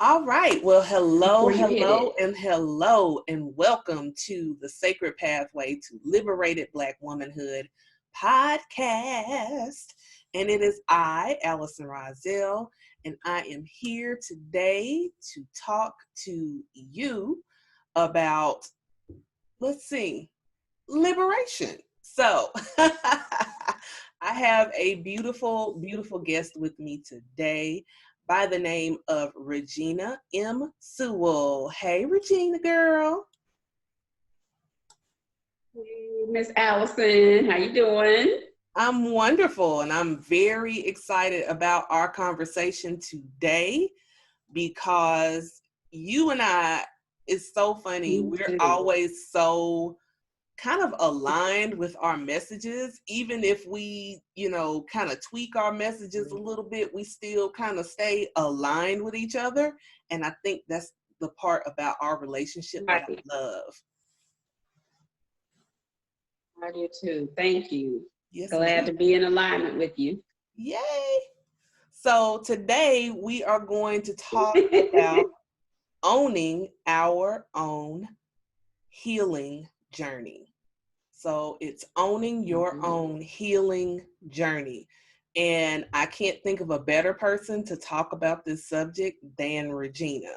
All right. Well, hello, Before you hit it. hello, and welcome to the Sacred Pathway to Liberated Black Womanhood podcast. And it is I, Allison Rozelle, and I am here today to talk to you about, liberation. So, I have a beautiful, beautiful guest with me today by the name of Regina M. Sewell. Hey, Regina girl. Hey, Miss Allison, how you doing? I'm wonderful, and I'm very excited about our conversation today because you and I, it's so funny. Me We're too. always so kind of aligned with our messages. Even if we, kind of tweak our messages a little bit, we still kind of stay aligned with each other. And I think that's the part about our relationship that Right. I love. I do too. Thank you. Yes, Glad ma'am. to be in alignment with you. Yay. So today we are going to talk about owning our own healing journey. So it's owning your own healing journey. And I can't think of a better person to talk about this subject than Regina.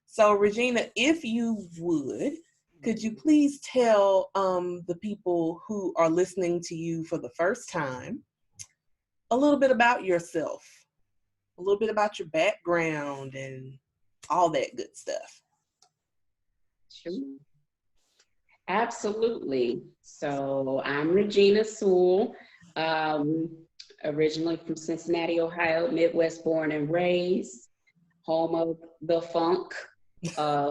So Regina, if you would, could you please tell the people who are listening to you for the first time a little bit about yourself, a little bit about your background and all that good stuff? Sure. Absolutely. So I'm Regina Sewell, originally from Cincinnati, Ohio, Midwest born and raised, home of the funk,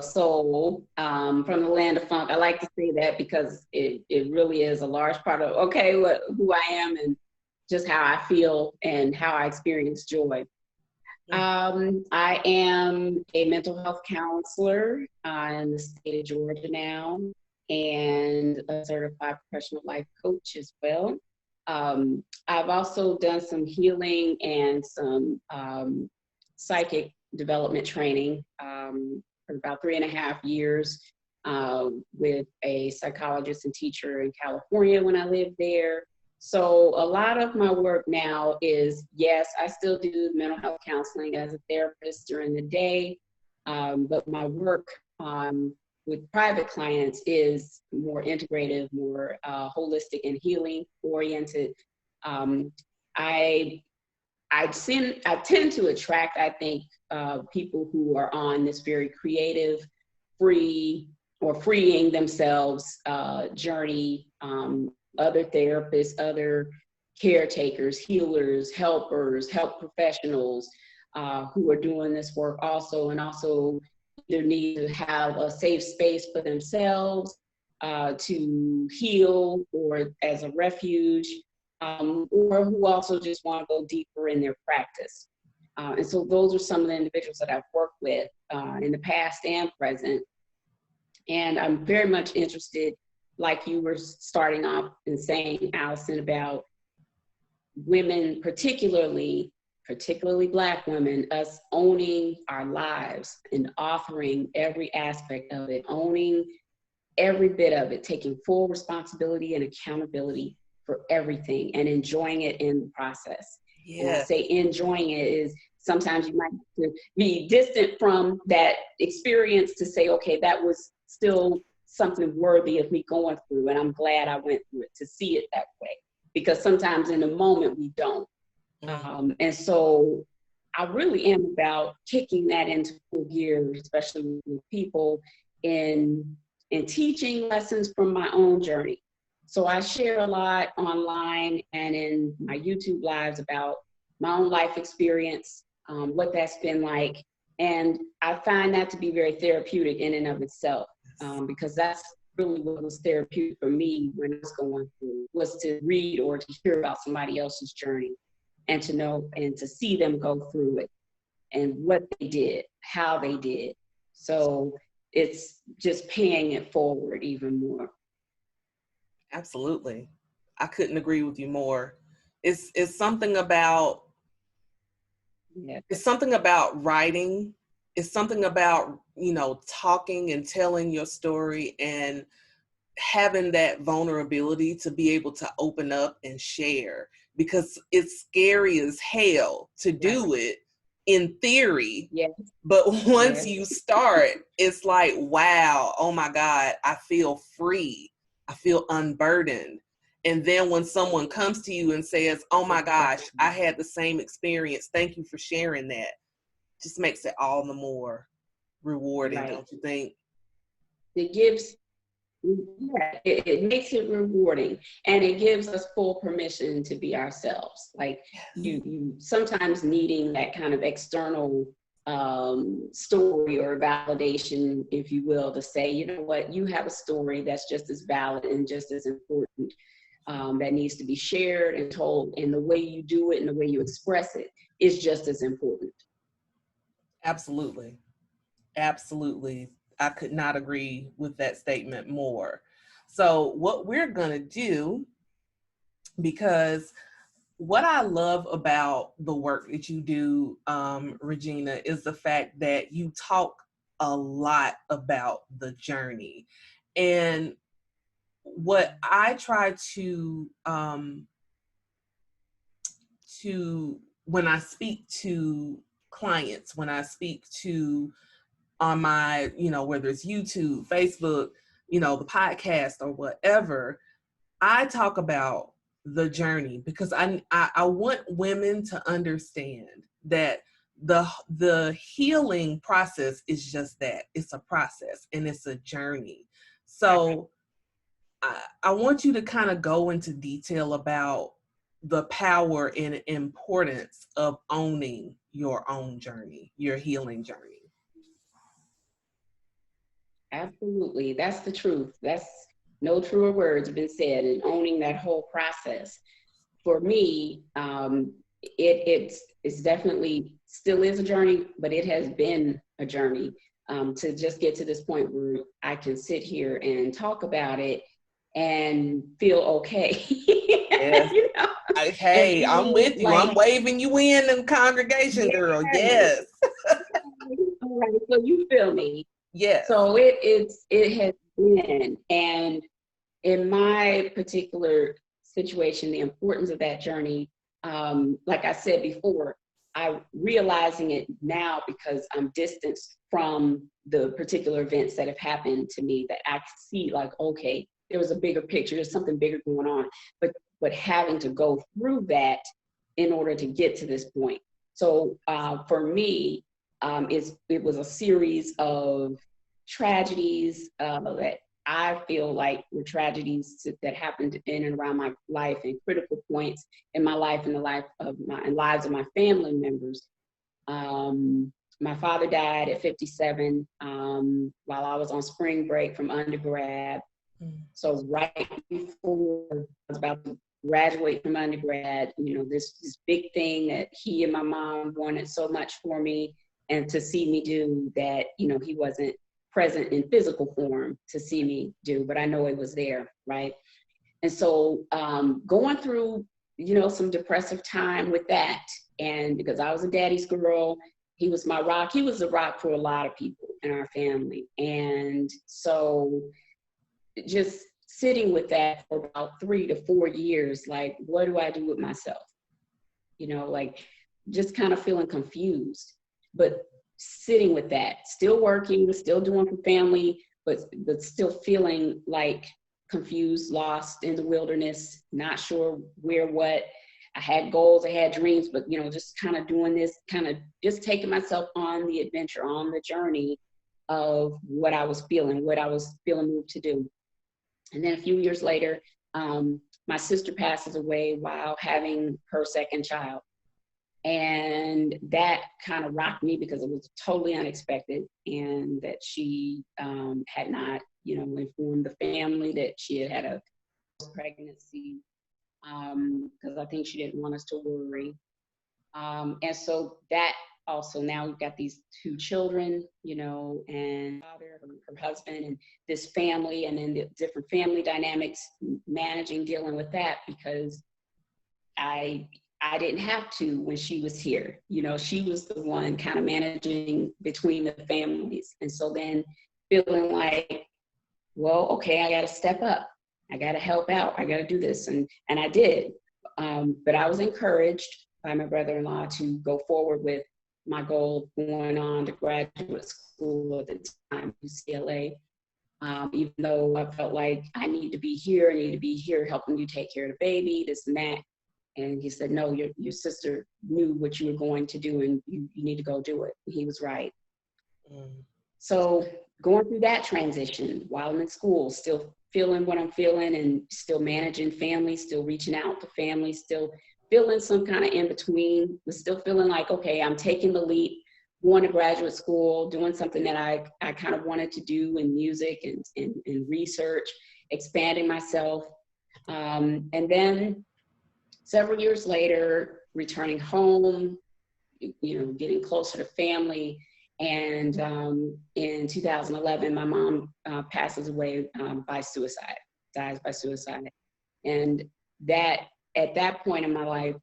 soul, from the land of funk. I like to say that because it really is a large part of, who I am and just how I feel and how I experience joy. I am a mental health counselor in the state of Georgia now, and a certified professional life coach as well. I've also done some healing and some psychic development training for about 3.5 years with a psychologist and teacher in California when I lived there. So a lot of my work now is, yes, I still do mental health counseling as a therapist during the day, but my work with private clients is more integrative, more holistic and healing oriented. I tend to attract, I think, people who are on this very creative, freeing themselves journey. Other therapists, other caretakers, healers, helpers, health professionals who are doing this work also, and also either need to have a safe space for themselves to heal or as a refuge, or who also just want to go deeper in their practice. And so those are some of the individuals that I've worked with in the past and present. And I'm very much interested, like you were starting off and saying, Allison, about women, particularly Black women, us owning our lives and authoring every aspect of it, owning every bit of it, taking full responsibility and accountability for everything and enjoying it in the process. Yeah. And I say enjoying it is sometimes you might have to be distant from that experience to say, okay, that was still something worthy of me going through, and I'm glad I went through it, to see it that way, because sometimes in the moment we don't. And so I really am about kicking that into full gear, especially with people in teaching lessons from my own journey. So I share a lot online and in my YouTube lives about my own life experience, what that's been like. And I find that to be very therapeutic in and of itself, because that's really what was therapeutic for me when I was going through, was to read or to hear about somebody else's journey and to know and to see them go through it and what they did, how they did. So it's just paying it forward even more. Absolutely. I couldn't agree with you more. It's something about, it's something about writing. it's something about, you know, talking and telling your story and having that vulnerability to be able to open up and share, because it's scary as hell to do it in theory. Yes. But once you start, it's like, wow, oh my God, I feel free. I feel unburdened. And then when someone comes to you and says, oh my gosh, I had the same experience, thank you for sharing that, just makes it all the more rewarding, don't you think? It gives, it makes it rewarding, and it gives us full permission to be ourselves. Like you sometimes needing that kind of external story or validation, if you will, to say, you know what, you have a story that's just as valid and just as important, that needs to be shared and told, and the way you do it and the way you express it is just as important. Absolutely. Absolutely. I could not agree with that statement more. So what we're going to do, because what I love about the work that you do, Regina, is the fact that you talk a lot about the journey. And what I try to when I speak to clients, when I speak to on my, you know, whether it's YouTube, Facebook, you know, the podcast or whatever, I talk about the journey, because I want women to understand that the healing process is just that. It's a process and it's a journey. So I want you to kind of go into detail about the power and importance of owning your own journey, your healing journey. Absolutely. That's the truth. That's no truer words been said, and owning that whole process. For me, it's definitely still is a journey, but it has been a journey to just get to this point where I can sit here and talk about it and feel okay. Yes. You know? Hey, I'm with you. Like, I'm waving you in the congregation, girl. Yes. All right, so you feel me. Yes. So it has been, and in my particular situation, the importance of that journey, like I said before, I'm realizing it now because I'm distanced from the particular events that have happened to me, that I see like, okay, there was a bigger picture, there's something bigger going on, but having to go through that in order to get to this point. So for me, it was a series of tragedies that I feel like were tragedies that happened in and around my life, and critical points in my life and the life of and lives of my family members. My father died at 57 while I was on spring break from undergrad. So right before I was about to graduate from undergrad, you know, this big thing that he and my mom wanted so much for me, and to see me do that, you know, he wasn't present in physical form to see me do, but I know it was there, right? And so going through, you know, some depressive time with that, and because I was a daddy's girl, he was my rock. He was a rock for a lot of people in our family. And so just sitting with that for about 3 to 4 years, like, what do I do with myself? You know, like just kind of feeling confused, but sitting with that, still working, still doing for family, but still feeling like confused, lost in the wilderness, not sure where, what. I had goals, I had dreams, but, you know, just kind of doing this, kind of just taking myself on the adventure, on the journey of what I was feeling moved to do. And then a few years later, my sister passes away while having her second child. And that kind of rocked me because it was totally unexpected, and that she had not, you know, informed the family that she had a pregnancy, because I think she didn't want us to worry. And so that also, now we've got these 2 children, you know, and father, her husband, and this family, and then the different family dynamics, managing, dealing with that, because I I didn't have to when she was here. You know, she was the one kind of managing between the families. And so then feeling like, well, okay, I got to step up. I got to help out. I got to do this. And I did. But I was encouraged by my brother-in-law to go forward with my goal of going on to graduate school at the time, UCLA. Even though I felt like I need to be here, helping you take care of the baby, this and that. And he said, no, your sister knew what you were going to do, and you need to go do it. And he was right. So going through that transition while I'm in school, still feeling what I'm feeling and still managing family, still reaching out to family, still feeling some kind of in between, but still feeling like, okay, I'm taking the leap, going to graduate school, doing something that I kind of wanted to do in music and research, expanding myself. And then several years later, returning home, you know, getting closer to family. And in 2011, my mom passes away by suicide, dies by suicide. And that, at that point in my life,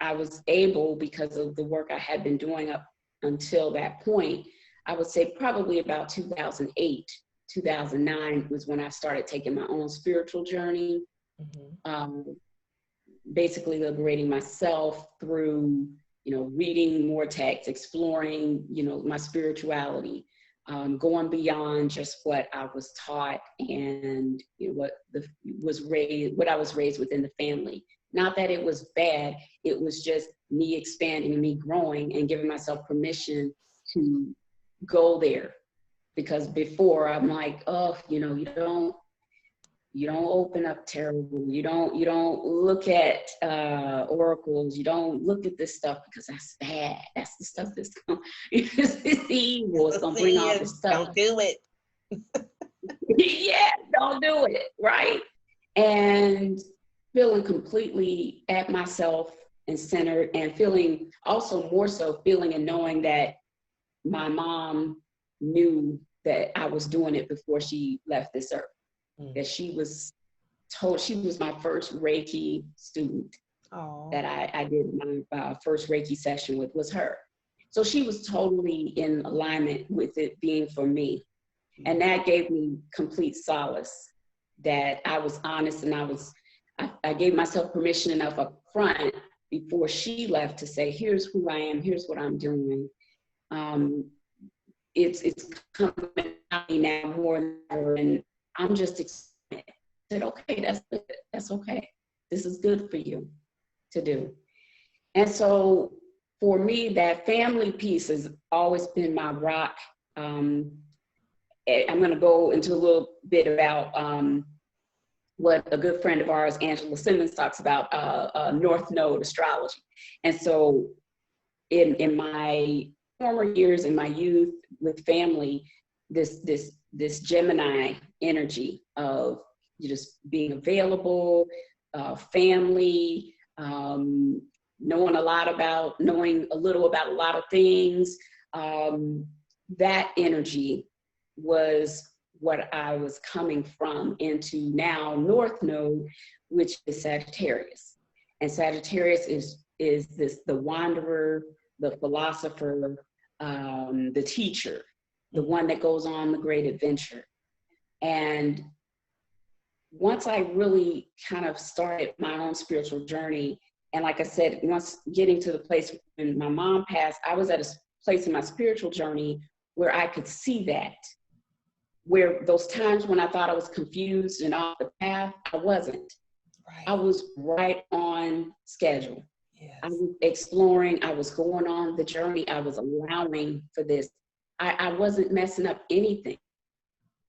I was able, because of the work I had been doing up until that point, I would say probably about 2008, 2009 was when I started taking my own spiritual journey. Basically liberating myself through, you know, reading more texts, exploring, you know, my spirituality, going beyond just what I was taught and, you know, what I was raised within the family. Not that it was bad, it was just me expanding and me growing and giving myself permission to go there. Because before I'm like, oh, you know, you don't open up tarot, you don't look at oracles, you don't look at this stuff because that's bad. That's the stuff that's it's evil. It's gonna bring all this stuff. Don't do it. Yeah, don't do it, right? And feeling completely at myself and centered, and feeling also more so feeling and knowing that my mom knew that I was doing it before she left this earth. That she was my first Reiki student. That I did my first Reiki session with was her. So she was totally in alignment with it being for me. And that gave me complete solace that I was honest, and I gave myself permission enough up front before she left to say, here's who I am, here's what I'm doing. It's coming out now more than ever, and I'm just excited. I said, okay, that's good. That's okay. This is good for you to do. And so for me, that family piece has always been my rock. I'm going to go into a little bit about what a good friend of ours, Angela Simmons, talks about North Node astrology. And so in my former years, in my youth with family, this Gemini energy of just being available, family, knowing a little about a lot of things. That energy was what I was coming from into now North Node, which is Sagittarius. And Sagittarius is the wanderer, the philosopher, the teacher, the one that goes on the great adventure. And once I really kind of started my own spiritual journey, and like I said, once getting to the place when my mom passed, I was at a place in my spiritual journey where I could see that, where those times when I thought I was confused and off the path, I wasn't. Right. I was right on schedule. Yes. I was exploring, I was going on the journey, I was allowing for this. I wasn't messing up anything,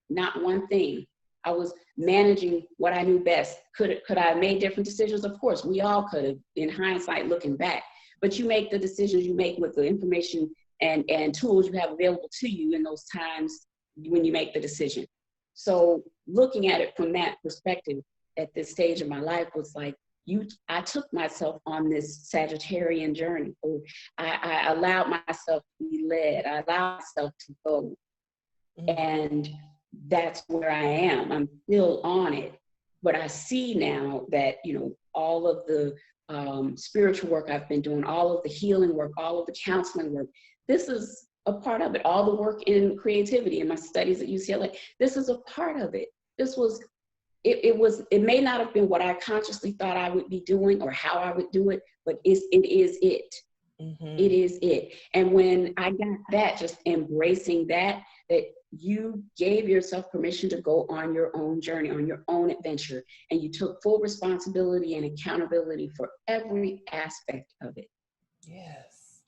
not one thing. I was managing what I knew best. Could I have made different decisions? Of course, we all could have, in hindsight, looking back. But you make the decisions you make with the information and tools you have available to you in those times when you make the decision. So looking at it from that perspective at this stage of my life was like, I took myself on this Sagittarian journey. I allowed myself to be led. I allowed myself to go. And that's where I am. I'm still on it. But I see now that, you know, all of the spiritual work I've been doing, all of the healing work, all of the counseling work. This is a part of it. All the work in creativity in my studies at UCLA, this is a part of it. This was, it may not have been what I consciously thought I would be doing or how I would do it, but it is it. Mm-hmm. It is it. And when I got that, just embracing that you gave yourself permission to go on your own journey, on your own adventure, and you took full responsibility and accountability for every aspect of it. Yes.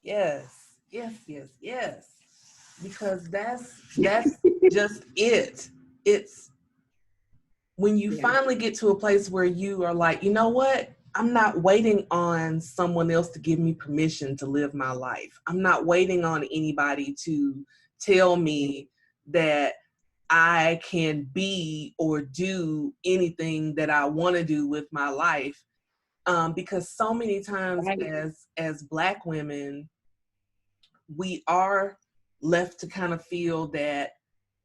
Yes. Yes, yes, yes. Because that's just it. It's when you finally get to a place where you are like, you know what? I'm not waiting on someone else to give me permission to live my life. I'm not waiting on anybody to tell me that I can be or do anything that I want to do with my life. Because so many times as Black women, we are left to kind of feel that,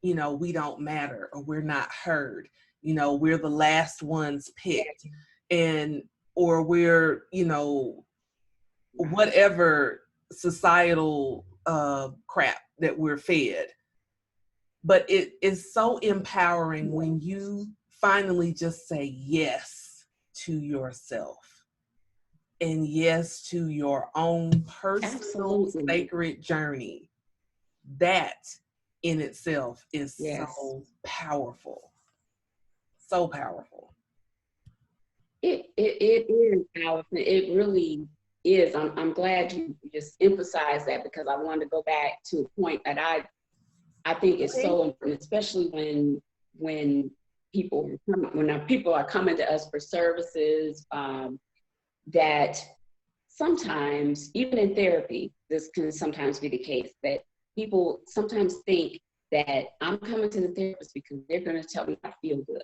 you know, we don't matter or we're not heard. You know, we're the last ones picked, or we're, you know, whatever societal crap that we're fed. But it is so empowering when you finally just say yes to yourself and yes to your own personal sacred journey. That in itself is so powerful. So powerful. It is powerful. It really is. I'm glad you just emphasized that, because I wanted to go back to a point that I think is so important, especially when people are coming to us for services, that sometimes, even in therapy, this can sometimes be the case, that people sometimes think that I'm coming to the therapist because they're going to tell me I feel good.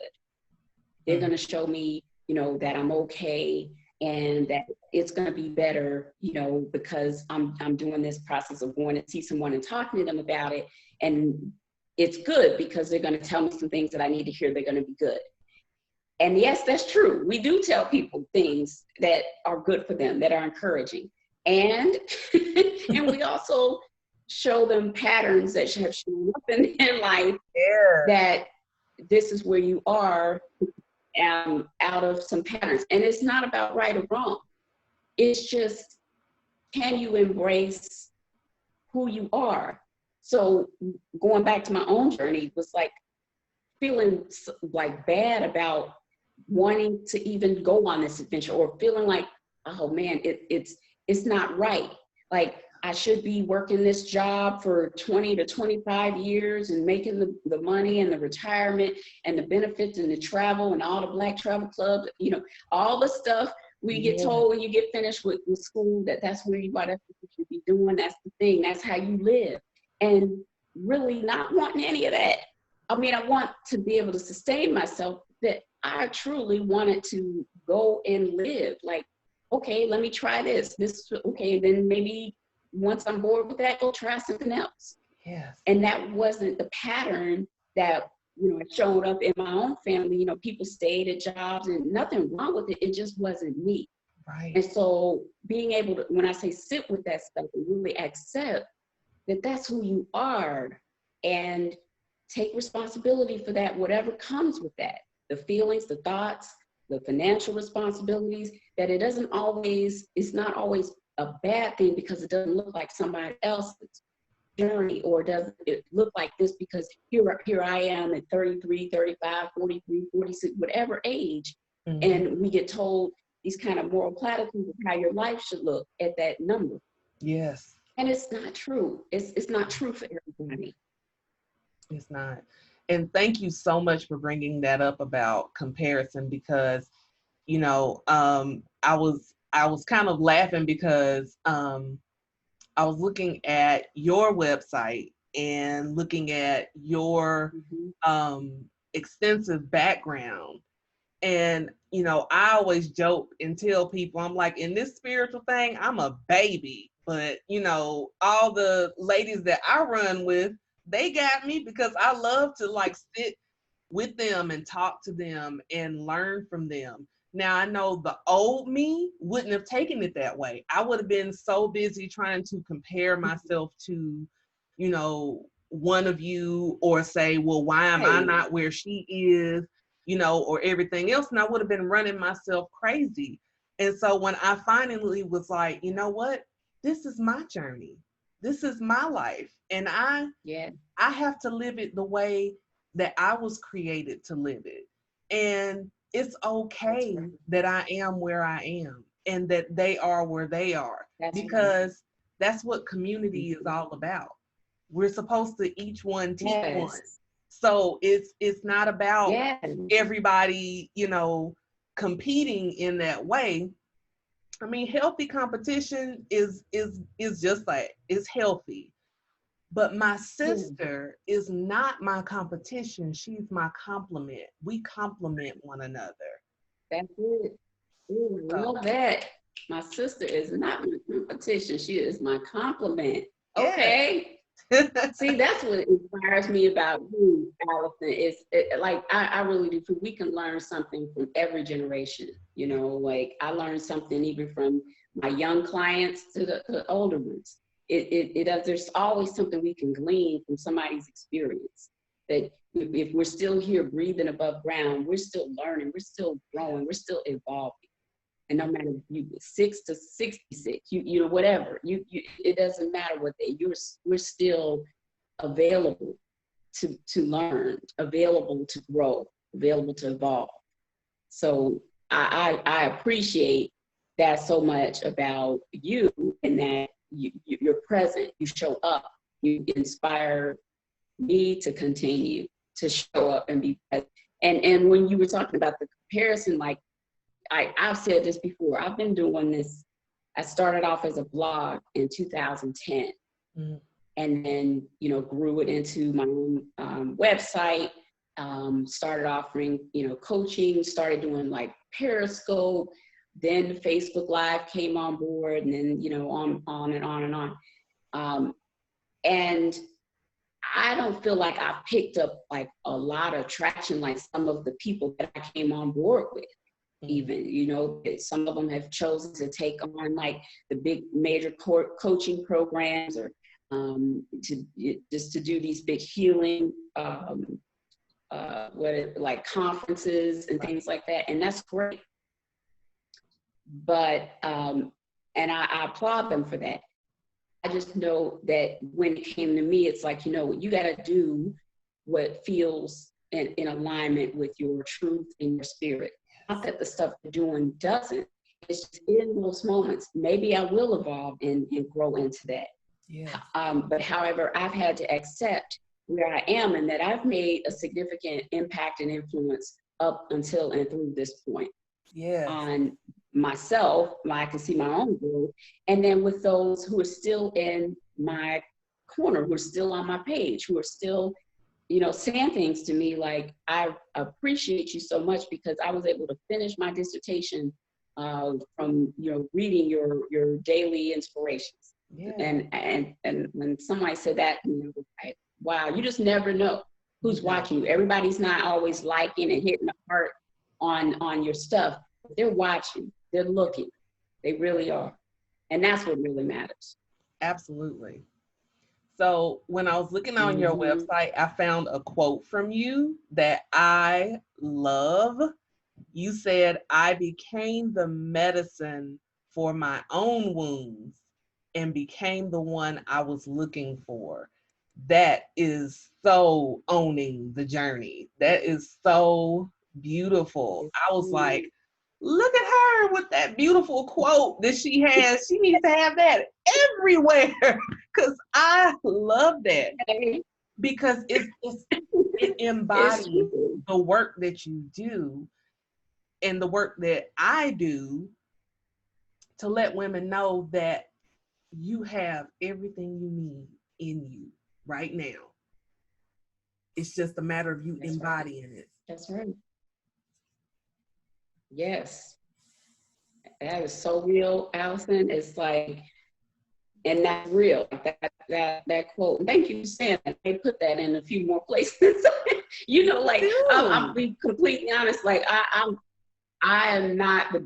They're going to show me, you know, that I'm okay and that it's going to be better, you know, because I'm doing this process of going to see someone and talking to them about it. And it's good because they're going to tell me some things that I need to hear. They're going to be good. And yes, that's true. We do tell people things that are good for them, that are encouraging. And and we also show them patterns that have shown up in their life, that this is where you are out of some patterns. And it's not about right or wrong. It's just, can you embrace who you are? So going back to my own journey was like feeling like bad about wanting to even go on this adventure, or feeling like, oh man, it's not right. Like, I should be working this job for 20 to 25 years and making the money and the retirement and the benefits and the travel and all the Black travel clubs, you know, all the stuff we get told when you get finished with school, that's where you are, that's what you should be doing, that's the thing, that's how you live. And really not wanting any of that. I mean, I want to be able to sustain myself, that I truly wanted to go and live. Like, okay, let me try this. Okay, then maybe once I'm bored with that, go try something else. Yes. And that wasn't the pattern that, you know, showed up in my own family. You know, people stayed at jobs and nothing wrong with it. It just wasn't me. Right. And so being able to, when I say sit with that stuff and really accept that that's who you are, and take responsibility for that, whatever comes with that, the feelings, the thoughts, the financial responsibilities, that it's not always a bad thing because it doesn't look like somebody else's journey, or does it look like this because here I am at 33, 35, 43, 46, whatever age, and we get told these kind of moral platitudes of how your life should look at that number. Yes. And it's not true. It's not true for everybody. It's not. And thank you so much for bringing that up about comparison, because, you know, I was kind of laughing because I was looking at your website and looking at your extensive background. And, you know, I always joke and tell people, I'm like, in this spiritual thing, I'm a baby. But, you know, all the ladies that I run with, they got me because I love to like sit with them and talk to them and learn from them. Now, I know the old me wouldn't have taken it that way. I would have been so busy trying to compare myself to, you know, one of you, or say, well, why am I not where she is, you know, or everything else. And I would have been running myself crazy. And so when I finally was like, you know what, this is my journey. This is my life. And I have to live it the way that I was created to live it. And it's okay that I am where I am and that they are where they are, because that's what community is all about. We're supposed to each one teach one. So it's not about everybody, you know, competing in that way. I mean, healthy competition is just like, it's healthy. But my sister is not my competition. She's my complement. We complement one another. That's it. Ooh, love that. My sister is not my competition. She is my compliment. Okay. See, that's what inspires me about you, Allison. Like, I really do. We can learn something from every generation. You know, like, I learned something even from my young clients to the older ones. There's always something we can glean from somebody's experience. That if we're still here breathing above ground, we're still learning, we're still growing, we're still evolving. And no matter you 6 to 66, you know, whatever, it doesn't matter what we're still available to learn, available to grow, available to evolve. So I appreciate that so much about you, and that you're present, you show up, you inspire me to continue to show up and be present. And when you were talking about the comparison, like, I've said this before, I've been doing this. I started off as a blog in 2010, and then, you know, grew it into my own website, started offering, you know, coaching, started doing like Periscope, then Facebook Live came on board, and then, you know, on and on and on. And I don't feel like I picked up like a lot of traction like some of the people that I came on board with. Even, you know, some of them have chosen to take on like the big major coaching programs, or to do these big healing like conferences and things like that, and that's great. But and I applaud them for that. I just know that when it came to me, it's like, you know, you got to do what feels in alignment with your truth and your spirit. Not that the stuff you're doing doesn't. It's just in those moments. Maybe I will evolve and grow into that. But however, I've had to accept where I am, and that I've made a significant impact and influence up until and through this point. On myself, I can see my own growth. And then with those who are still in my corner, who are still on my page, who are still, you know, saying things to me like, I appreciate you so much because I was able to finish my dissertation from, you know, reading your daily inspirations. And when somebody said that, you know, like, wow, you just never know who's watching you. Everybody's not always liking and hitting the heart on your stuff. They're watching, they're looking, they really are. And that's what really matters. Absolutely. So when I was looking on your website, I found a quote from you that I love. You said, I became the medicine for my own wounds and became the one I was looking for. That is so owning the journey. That is so beautiful. I was like, look at her with that beautiful quote that she has. She needs to have that everywhere, because I love that. Because it embodies the work that you do and the work that I do, to let women know that you have everything you need in you right now. It's just a matter of you embodying it. That's right. Yes. That is so real, Allison. It's like, and that's real. That quote. Thank you for saying that. They put that in a few more places. You know, like, I'll be completely honest. Like, I am not the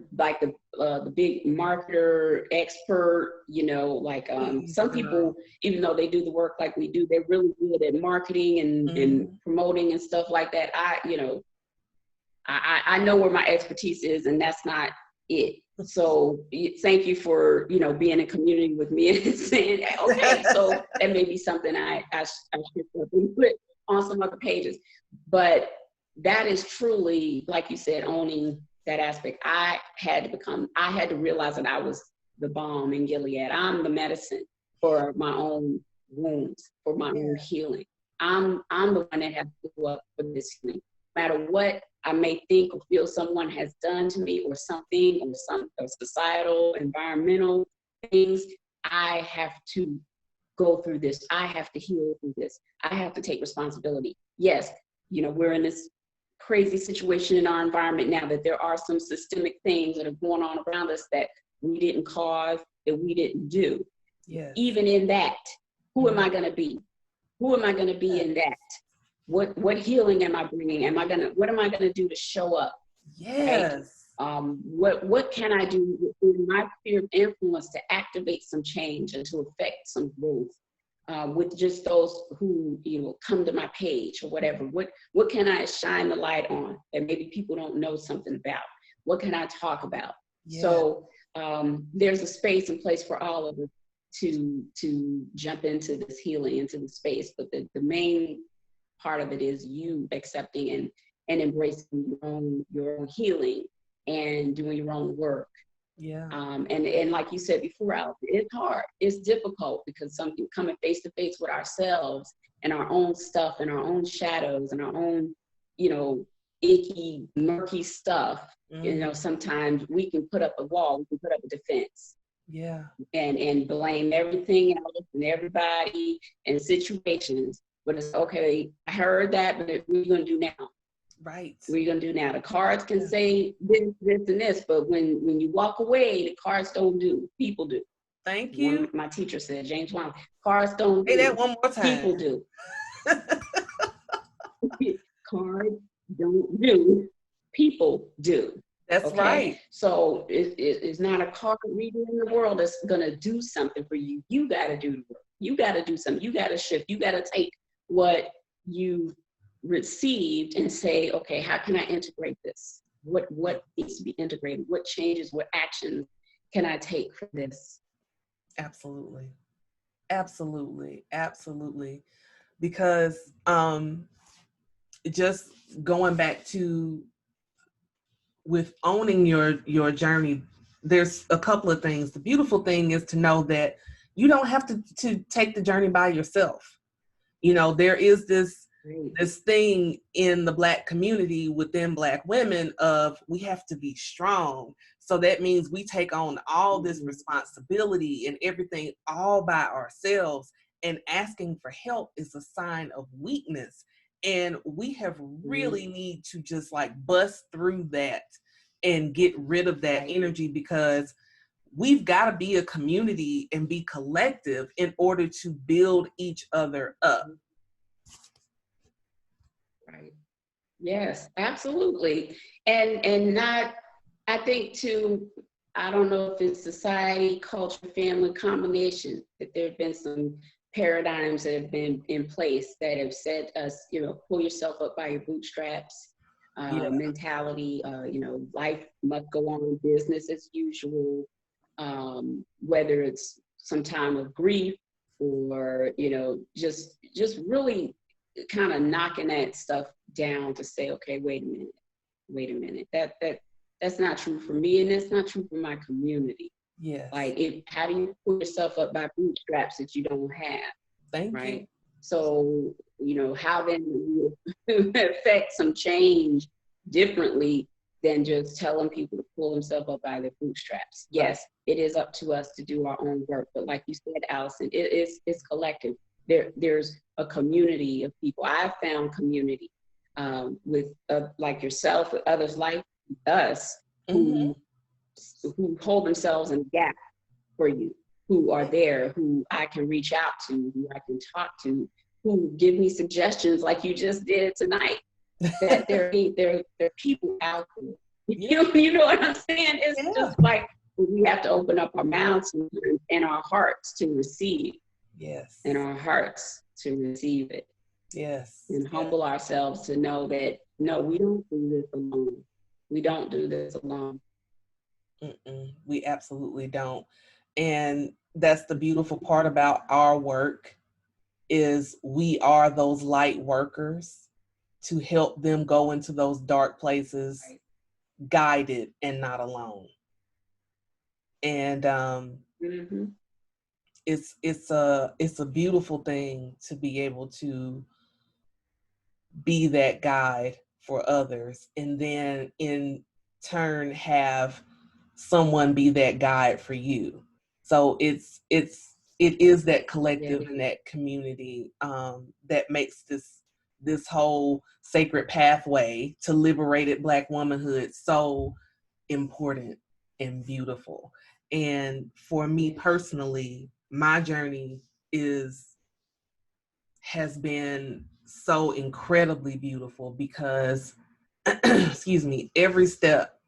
big marketer expert, you know, like some people, even though they do the work like we do, they're really good at marketing and promoting and stuff like that. I know where my expertise is, and that's not it. So thank you for, you know, being in community with me and saying, okay, so that may be something I should put on some other pages. But that is truly, like you said, owning that aspect. I had to realize that I was the balm in Gilead. I'm the medicine for my own wounds, for my own healing. I'm the one that has to go up for this healing. No matter what I may think or feel someone has done to me, or something, or some societal, environmental things, I have to go through this. I have to heal through this. I have to take responsibility. Yes, you know, we're in this crazy situation in our environment now, that there are some systemic things that are going on around us that we didn't cause, that we didn't do. Yes. Even in that, who am I going to be? Who am I going to be in that? What healing am I bringing? What am I going to do to show up? Yes. Right? What can I do within my sphere of influence to activate some change and to affect some growth? With just those who, you know, come to my page or whatever. What can I shine the light on that maybe people don't know something about? What can I talk about? Yeah. So there's a space and place for all of us to jump into this healing, into the space. But the main part of it is you accepting and embracing your own healing and doing your own work. Yeah. And like you said before, Alice, it's hard. It's difficult because something coming face to face with ourselves and our own stuff and our own shadows and our own, you know, icky, murky stuff. You know, sometimes we can put up a wall, we can put up a defense. Yeah. And blame everything else and everybody and situations. But it's okay, I heard that, but what are you going to do now? Right. What are you going to do now? The cards can say this, this, and this, but when you walk away, the cards don't do. People do. Thank you. My teacher said, James Wan, cards don't do. Say that one more time. People do. Cards don't do. People do. That's right. So it's not a card reader in the world that's going to do something for you. You got to do the work. You got to do something. You got to shift. You got to take what you received and say, okay, how can I integrate this? What needs to be integrated? What changes, what actions can I take for this? Absolutely. Absolutely. Absolutely. Because just going back to with owning your journey, there's a couple of things. The beautiful thing is to know that you don't have to take the journey by yourself. You know, there is this thing in the Black community within Black women of we have to be strong. So that means we take on all this responsibility and everything all by ourselves, and asking for help is a sign of weakness. And we have really need to just like bust through that and get rid of that energy, because we've got to be a community and be collective in order to build each other up. Right. Yes, absolutely. And not, I think too, I don't know if it's society, culture, family combination, that there have been some paradigms that have been in place that have said us, you know, pull yourself up by your bootstraps, mentality, you know, life must go on, business as usual. Whether it's some time of grief or, you know, just really kind of knocking that stuff down to say, okay, wait a minute. That's not true for me, and that's not true for my community. Yes. Like, how do you pull yourself up by bootstraps that you don't have? Thank you. So, you know, how then do you affect some change differently than just telling people to pull themselves up by their bootstraps? Yes, it is up to us to do our own work. But like you said, Allison, it's collective. There's a community of people. I've found community with like yourself, with others like us who hold themselves in the gap for you, who are there, who I can reach out to, who I can talk to, who give me suggestions like you just did tonight. That there are people out there You know what I'm saying? It's Yeah. just like we have to open up our mouths and our hearts to receive, Yes. and our hearts to receive it. Yes. And humble ourselves to know that, no, we don't do this alone. We don't do this alone. We absolutely don't. And that's the beautiful part about our work, is we are those light workers to help them go into those dark places, Right. guided and not alone. And it's a beautiful thing to be able to be that guide for others, and then in turn have someone be that guide for you. So it is that collective and that community that makes this whole sacred pathway to liberated Black womanhood so important and beautiful. And for me personally, my journey has been so incredibly beautiful because excuse me, every step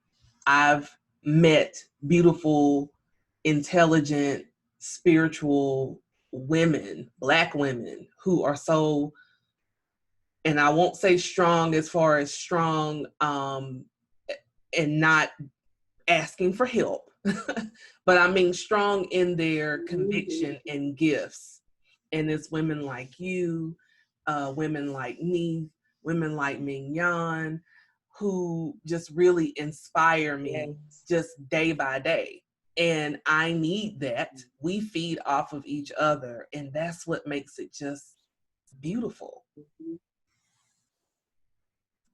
I've met beautiful, intelligent, spiritual women, Black women, who are so, and I won't say strong as far as strong and not asking for help, but I mean strong in their conviction and gifts. And it's women like you, women like me, women like Mignon, who just really inspire me just day by day. And I need that. We feed off of each other, and that's what makes it just beautiful.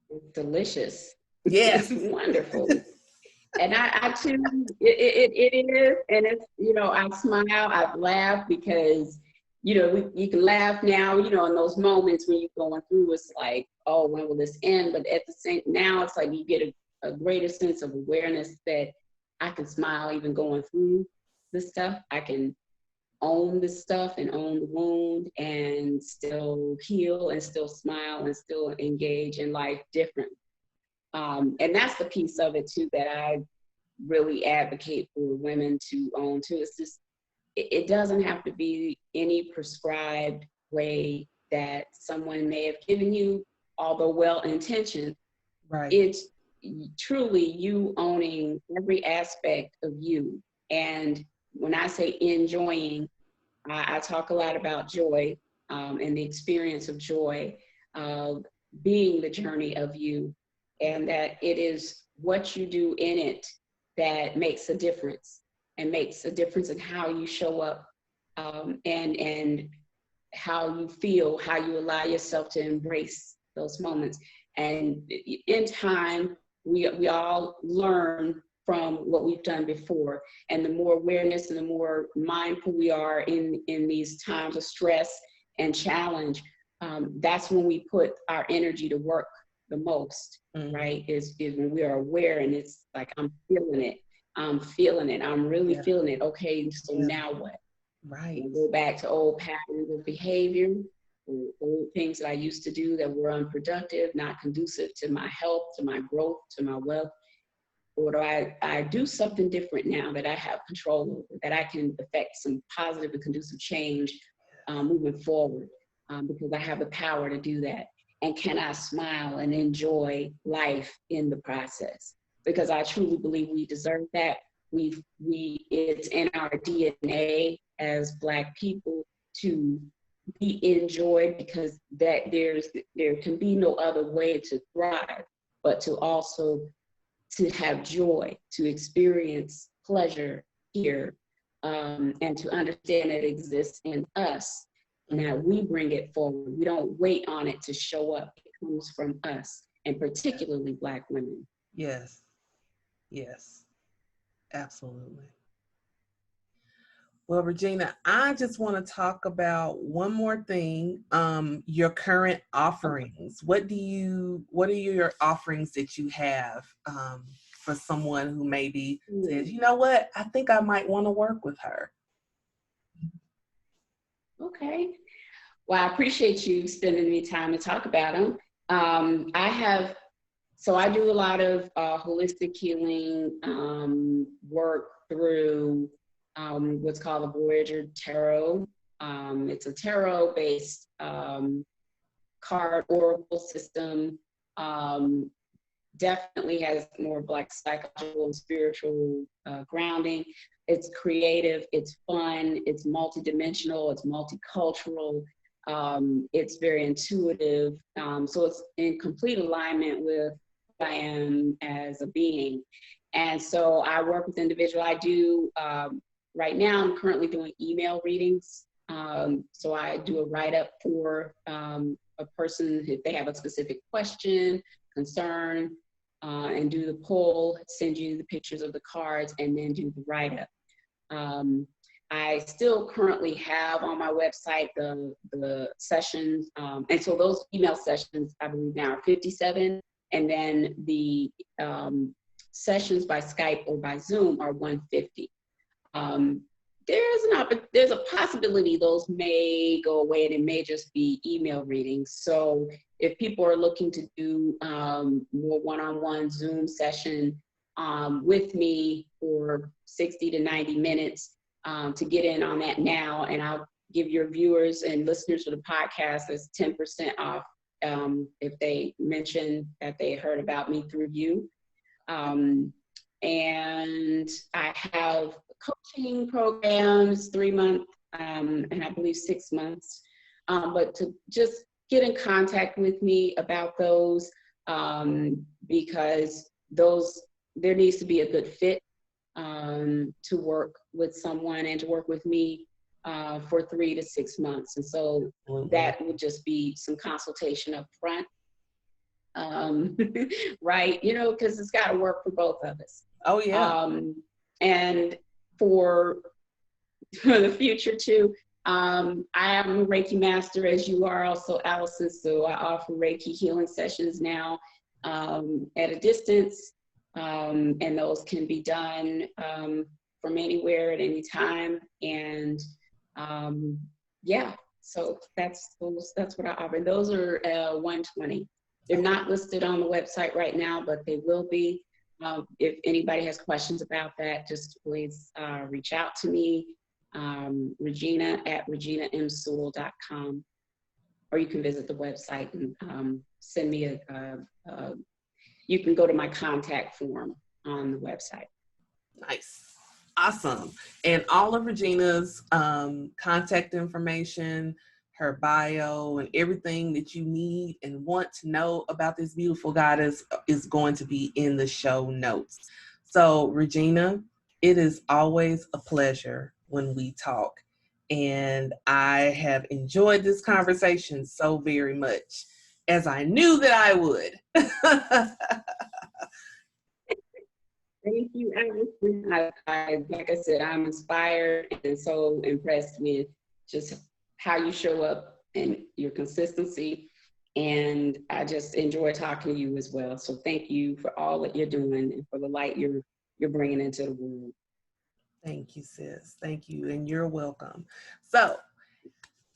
It's delicious. Yes. It's wonderful. And I too, it is, and it's, you know, I smile, I laugh because, you know, you can laugh now, you know, in those moments when you're going through, it's like, oh, when will this end? But at the same, now it's like you get a greater sense of awareness that I can smile even going through this stuff. I can own this stuff and own the wound and still heal and still smile and still engage in life differently. And that's the piece of it too that I really advocate for women to own too. It's just, it doesn't have to be any prescribed way that someone may have given you, although well-intentioned. Right. It's truly you owning every aspect of you. And when I say enjoying, I talk a lot about joy and the experience of joy, being the journey of you, and that it is what you do in it that makes a difference, and makes a difference in how you show up, and how you feel, how you allow yourself to embrace those moments. And in time, we all learn from what we've done before. And the more awareness and the more mindful we are in these times of stress and challenge, that's when we put our energy to work the most, right? Is when we are aware, and it's like, I'm feeling it. I'm feeling it. I'm really feeling it. Okay, so now what? Right. And go back to old patterns of behavior, old things that I used to do that were unproductive, not conducive to my health, to my growth, to my wealth. Or do I do something different now that I have control over, that I can affect some positive and conducive change moving forward, because I have the power to do that. And can I smile and enjoy life in the process? Because I truly believe we deserve that. It's in our DNA as Black people to be enjoyed, because that there can be no other way to thrive, but to also to have joy, to experience pleasure here, and to understand it exists in us. Now we bring it forward. We don't wait on it to show up. It comes from us, and particularly Black women. Yes. Yes. Absolutely. Well, Regina, I just want to talk about one more thing. Your current offerings. What are your offerings that you have for someone who maybe says, you know what, I think I might want to work with her? Okay. Well, I appreciate you spending me time to talk about them. I have So I do a lot of holistic healing work through what's called the Voyager Tarot. It's a tarot-based card oracle system. Definitely has more like psychological and spiritual grounding. It's creative, it's fun, it's multidimensional, it's multicultural. It's very intuitive. So it's in complete alignment with who I am as a being. And so I work with individuals. I do, right now, I'm currently doing email readings. So I do a write-up for a person if they have a specific question, concern, and do the poll, send you the pictures of the cards, and then do the write-up. I still currently have on my website the sessions, and so those email sessions, I believe now are 57, and then the sessions by Skype or by Zoom are 150. There's a possibility those may go away and it may just be email readings. So if people are looking to do more one-on-one Zoom session with me for 60 to 90 minutes to get in on that now, and I'll give your viewers and listeners of the podcast as 10% off if they mention that they heard about me through you. And I have coaching programs, 3 months, and I believe 6 months. But to just get in contact with me about those, because there needs to be a good fit to work with someone and to work with me for 3 to 6 months. And so that would just be some consultation up front. Right, because it's got to work for both of us. Oh yeah. And for the future too, I am a Reiki Master, as you are also, Allison. So I offer Reiki healing sessions now at a distance, and those can be done from anywhere at any time. And yeah, so that's what I offer. Those are 120. They're not listed on the website right now, but they will be. If anybody has questions about that, just please reach out to me, Regina at reginamsewell.com, or you can visit the website and send me you can go to my contact form on the website. Nice. Awesome. And all of Regina's contact information, her bio, and everything that you need and want to know about this beautiful goddess is going to be in the show notes. So, Regina, it is always a pleasure when we talk. And I have enjoyed this conversation so very much, as I knew that I would. Thank you, Allison. Like I said, I'm inspired and so impressed with just how you show up and your consistency. And I just enjoy talking to you as well. So thank you for all that you're doing and for the light you're bringing into the world. Thank you, sis. Thank you. And you're welcome. So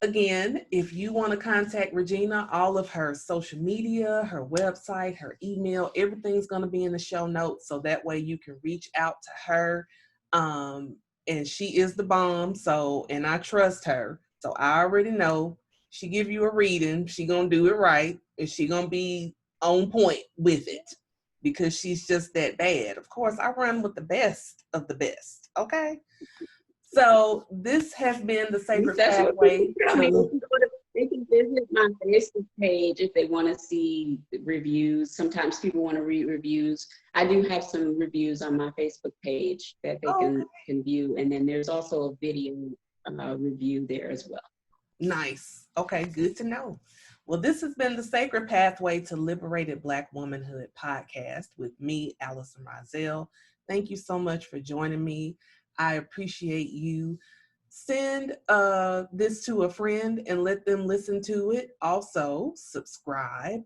again, if you want to contact Regina, all of her social media, her website, her email, everything's going to be in the show notes. So that way you can reach out to her. And she is the bomb. So, and I trust her. So I already know she give you a reading. She going to do it right. And she going to be on point with it because she's just that bad. Of course, I run with the best of the best. Okay. So this has been the Sacred Pathway. They can visit my Facebook page if they want to see reviews. Sometimes people want to read reviews. I do have some reviews on my Facebook page that they can view. And then there's also a video review there as well. Nice. Okay, good to know. Well, this has been the Sacred Pathway to Liberated Black Womanhood podcast with me, Allison Rozelle. Thank you so much for joining me. I appreciate you. Send this to a friend and let them listen to it. Also, subscribe,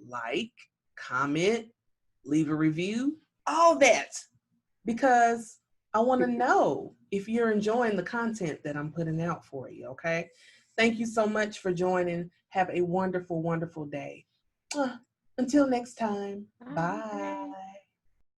like, comment, leave a review, all that, because I want to know if you're enjoying the content that I'm putting out for you, okay? Thank you so much for joining. Have a wonderful, wonderful day. Until next time, Bye. bye.